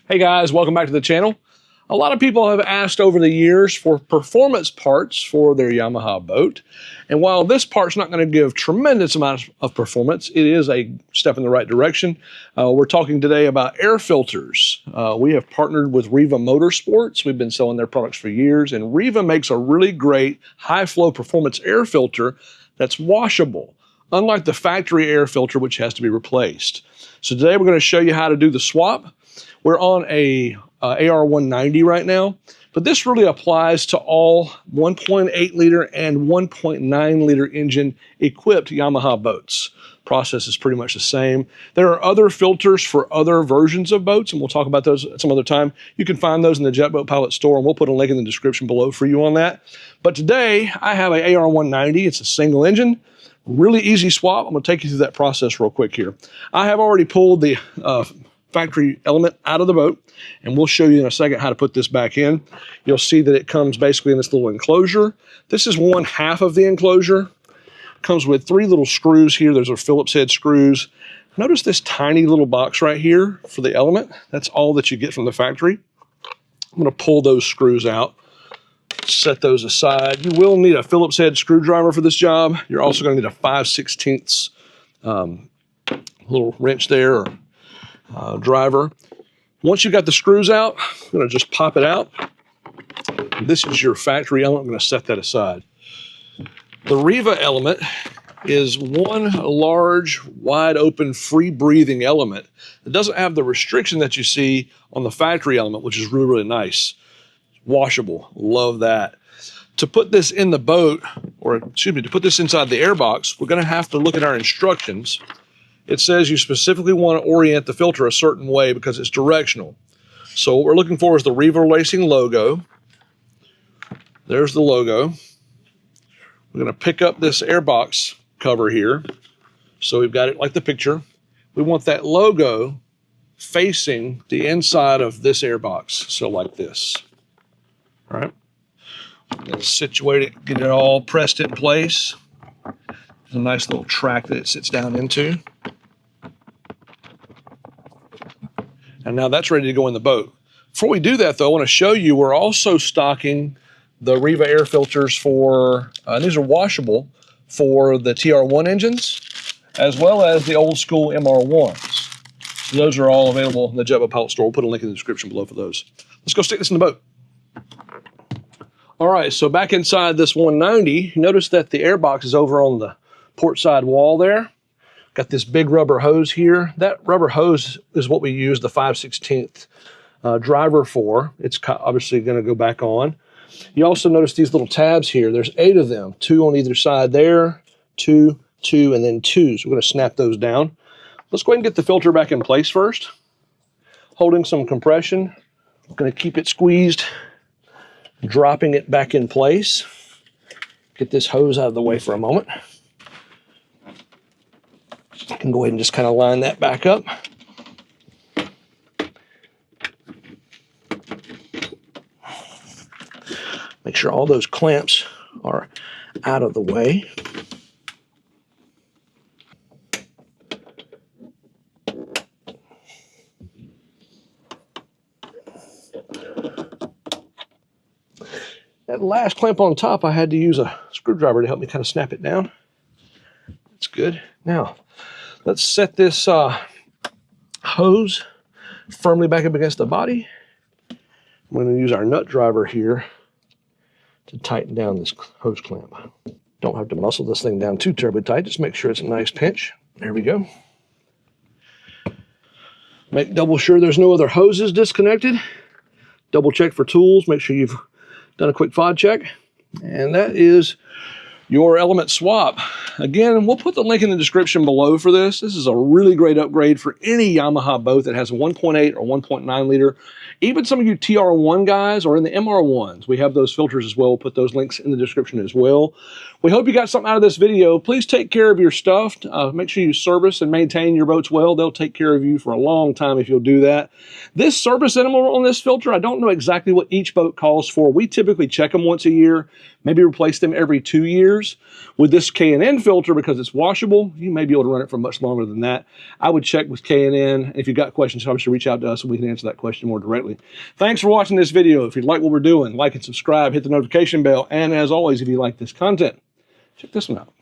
Hey guys, welcome back to the channel. A lot of people have asked over the years for performance parts for their Yamaha boat. And while this part's not going to give tremendous amounts of performance, it is a step in the right direction. We're talking today about air filters. We have partnered with Riva Motorsports. We've been selling their products for years, and Riva makes a really great high flow performance air filter that's washable, unlike the factory air filter, which has to be replaced. So today we're going to show you how to do the swap. We're on a AR190 right now, but this really applies to all 1.8 liter and 1.9 liter engine equipped Yamaha boats. Process is pretty much the same. There are other filters for other versions of boats, and we'll talk about those at some other time. You can find those in the JetBoatPilot store, and we'll put a link in the description below for you on that. But today, I have a AR190. It's a single engine. Really easy swap. I'm going to take you through that process real quick here. I have already pulled the factory element out of the boat, and we'll show you in a second how to put this back in. You'll see that it comes basically in this little enclosure. This is one half of the enclosure. It comes with 3 little screws here. Those are Phillips head screws. Notice this tiny little box right here for the element. That's all that you get from the factory. I'm going to pull those screws out, set those aside. You will need a Phillips head screwdriver for this job. You're also going to need a 5/16 little wrench there, or driver. Once you got the screws out, I'm going to just pop it out. This is your factory element. I'm going to set that aside. The Riva element is one large, wide open, free breathing element. It doesn't have the restriction that you see on the factory element, which is really, really nice. Washable. Love that. To put this in the boat, or excuse me, to put this inside the airbox, we're going to have to look at our instructions. It says you specifically want to orient the filter a certain way because it's directional. So what we're looking for is the Riva Racing logo. There's the logo. We're going to pick up this airbox cover here. So we've got it like the picture. We want that logo facing the inside of this airbox. So like this. All right. Let's situate it, get it all pressed in place. There's a nice little track that it sits down into. And now that's ready to go in the boat. Before we do that, though, I want to show you we're also stocking the Riva air filters for, these are washable, for the TR1 engines, as well as the old school MR1s. So those are all available in the JetBoatPilot store. We'll put a link in the description below for those. Let's go stick this in the boat. All right, so back inside this 190, notice that the airbox is over on the port side wall there. Got this big rubber hose here. That rubber hose is what we use the 5/16 driver for. It's obviously going to go back on. You also notice these little tabs here. There's 8 of them, 2 on either side there, 2, 2, and then 2. So we're going to snap those down. Let's go ahead and get the filter back in place first. Holding some compression. I'm going to keep it squeezed, dropping it back in place. Get this hose out of the way for a moment. I can go ahead and just kind of line that back up. Make sure all those clamps are out of the way. That last clamp on top, I had to use a screwdriver to help me kind of snap it down. That's good. Now, let's set this hose firmly back up against the body. I'm going to use our nut driver here to tighten down this hose clamp. Don't have to muscle this thing down too terribly tight. Just make sure it's a nice pinch. There we go. Make double sure there's no other hoses disconnected. Double check for tools. Make sure you've done a quick FOD check. And that is your element swap. Again, we'll put the link in the description below for this. This is a really great upgrade for any Yamaha boat that has 1.8 or 1.9 liter. Even some of you TR1 guys or in the MR1s, we have those filters as well. We'll put those links in the description as well. We hope you got something out of this video. Please take care of your stuff. Make sure you service and maintain your boats well. They'll take care of you for a long time if you'll do that. This service interval on this filter, I don't know exactly what each boat calls for. We typically check them once a year, maybe replace them every 2 years. years. With this K&N filter, because it's washable, you may be able to run it for much longer than that. I would check with K&N. If you've got questions, obviously reach out to us and we can answer that question more directly. Thanks for watching this video. If you like what we're doing, like and subscribe, hit the notification bell, and as always, if you like this content, check this one out.